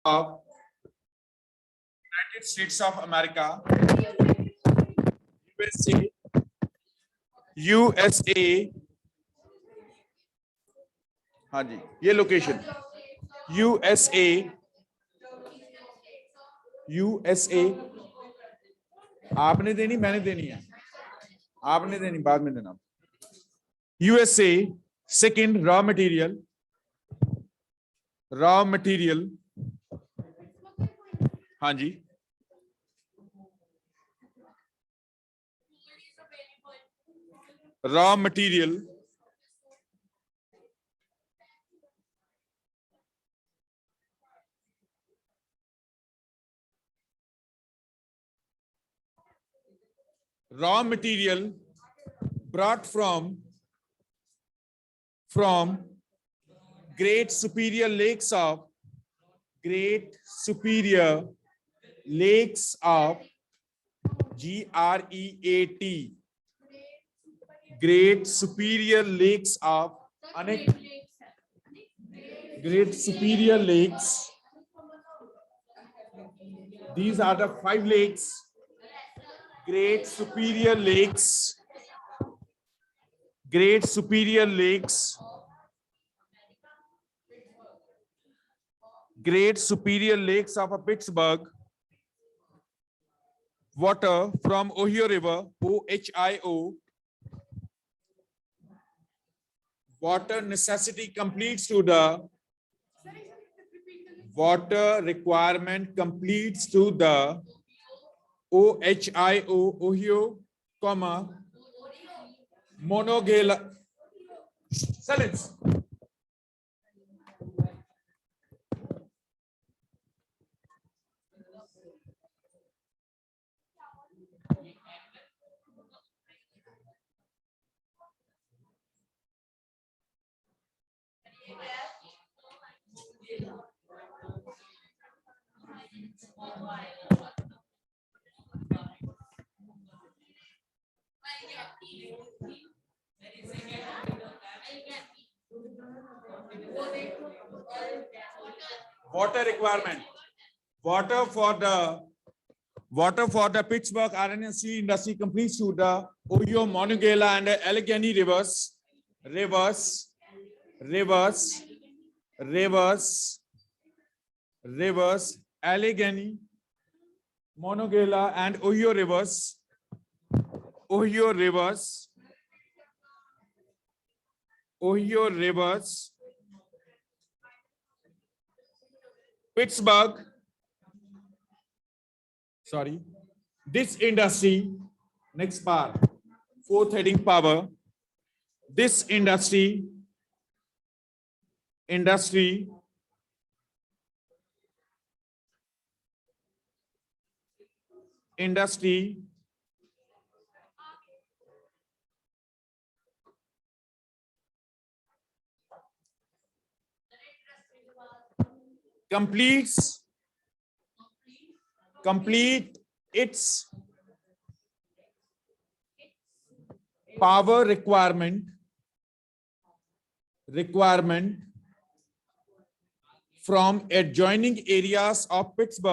of United States of America, USA, USA, हाँ जी, ये location USA, USA, आपने देनी, मैंने देनी है, आपने देनी, बाद में देना। USA, second raw material, हाँ जी, raw material, brought from Great Superior Lakes of GREAT Superior Lakes of Great Superior Lakes of Great Superior Lakes. These are the 5 lakes. Great Superior Lakes. Great Superior Lakes. Great Superior Lakes of Pittsburgh. Water from Ohio River, OHIO. Water necessity completes to the water requirement completes to the OHIO, Ohio, comma, Monongahela. Silence. Water requirement. Water for the Pittsburgh iron and steel industry completes to the Ohio, Monongahela, and Allegheny rivers, Allegheny, Monongahela, and Ohio rivers, Pittsburgh, sorry, this industry, next part, 4th heading power, this industry complete its power requirement from adjoining areas of Pittsburgh,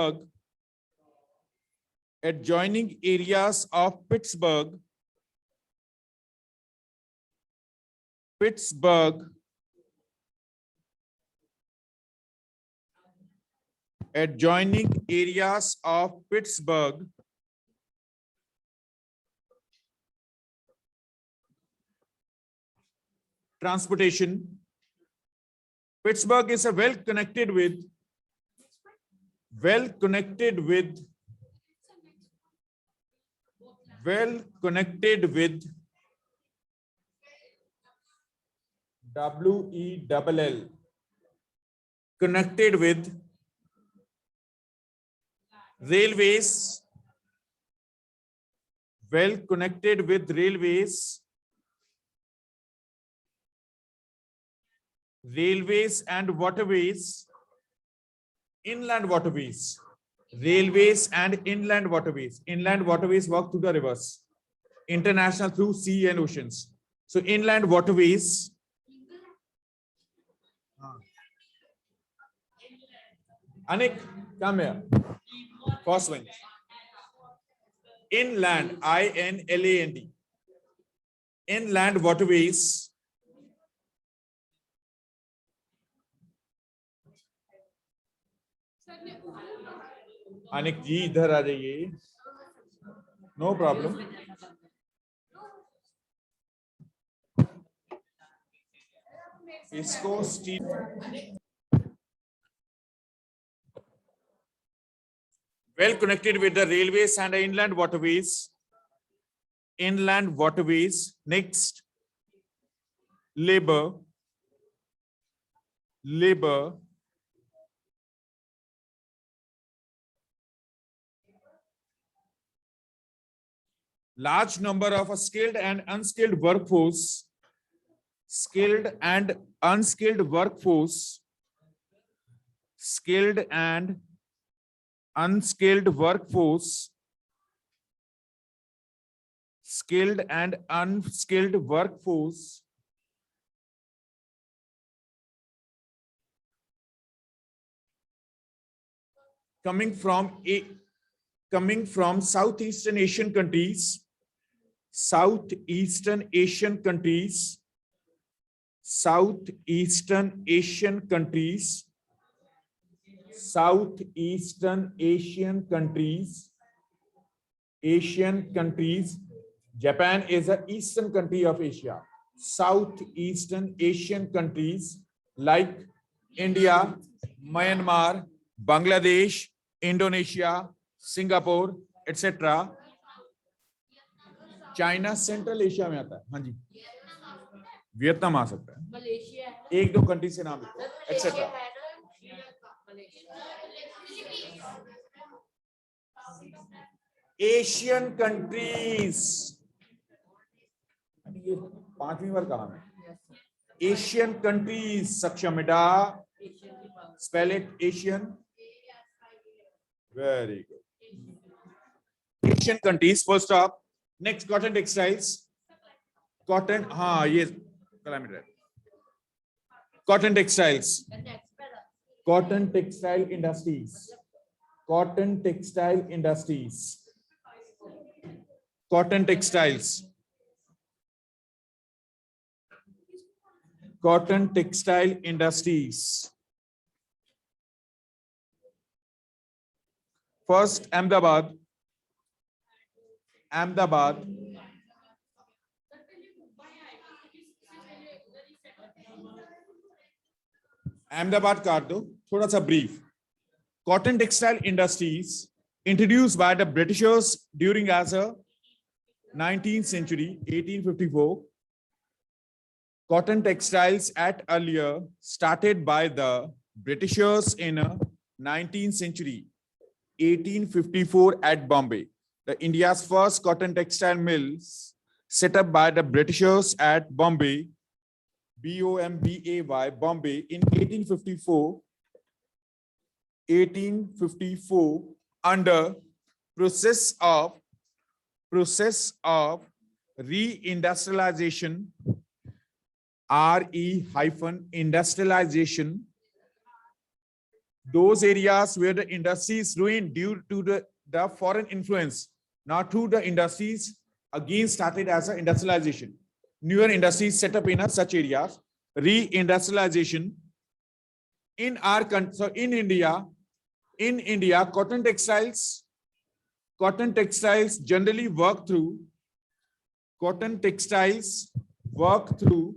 Transportation. Pittsburgh is well connected with WELL, connected with railways, and waterways, inland waterways. Inland waterways walk through the rivers, international through sea and oceans. So inland waterways, Anik, come here. First one. Inland, INLAND. Inland waterways. Anik जी इधर आ जाइए. No problem. इसको well connected with the railways and inland waterways. Inland waterways. Next, labor. Large number of a skilled and unskilled workforce. Skilled and unskilled workforce. Skilled and unskilled workforce. Skilled and unskilled workforce. Coming from Southeastern Asian countries. Southeastern Asian countries. Southeastern Asian countries. Southeastern Asian countries. Asian countries. Japan is an eastern country of Asia. Southeastern Asian countries like India, Myanmar, Bangladesh, Indonesia, Singapore, etc. China central Asia में आता है. हाँ जी, Vietnam आ सकता है. एक दो country से नाम एक्सेट्रा. Asian countries. ये 5वीं बार कहा मैं. Asian countries. सक्षमिडा. Spell it. Asian. Very good. Asian countries. Full stop. Next, cotton textiles. Cotton, yes, cotton textiles. Cotton textile industries. Cotton textile industries. Cotton textiles. Cotton textile industries. First, Ahmedabad. Ahmedabad. Ahmedabad कर दो थोड़ा सा brief. Cotton textile industries introduced by the Britishers during as a 19th century, 1854. Cotton textiles at earlier started by the Britishers in a 19th century, 1854 at Bombay. The India's first cotton textile mills set up by the Britishers at Bombay, B-O-M-B-A-Y, Bombay in 1854 under process of re-industrialization, R-E-industrialization. Those areas where the industries ruined due to the foreign influence. Now to the industries again started as an industrialization. Newer industries set up in such areas. Re-industrialization. In our country, so in India, cotton textiles generally work through. Cotton textiles work through.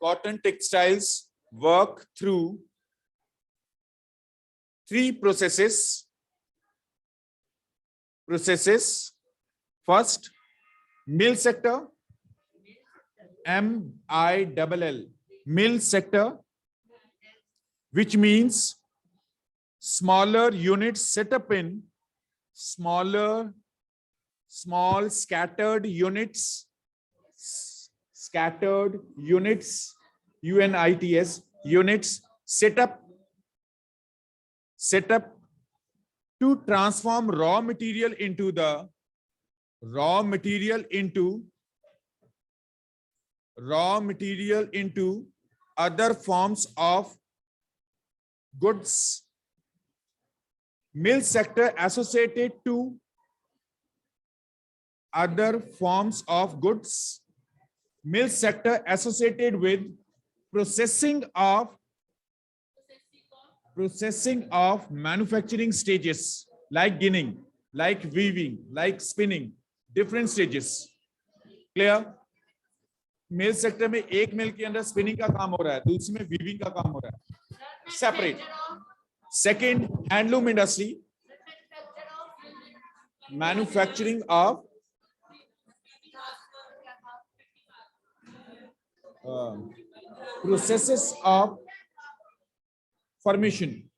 Cotton textiles work through 3 processes. First, mill sector, M-I-L-L, mill sector, which means smaller units set up in small scattered units, UNITS, units set up to transform raw material into other forms of goods. Mill sector associated to other forms of goods. Mill sector associated with processing of manufacturing stages like ginning, like weaving, like spinning, different stages. Clear? Mill sector में एक मिल के अंदर spinning का काम हो रहा है, दूसरे में वीविंग का काम हो रहा है, separate. Second, handloom industry, manufacturing of processes of formation.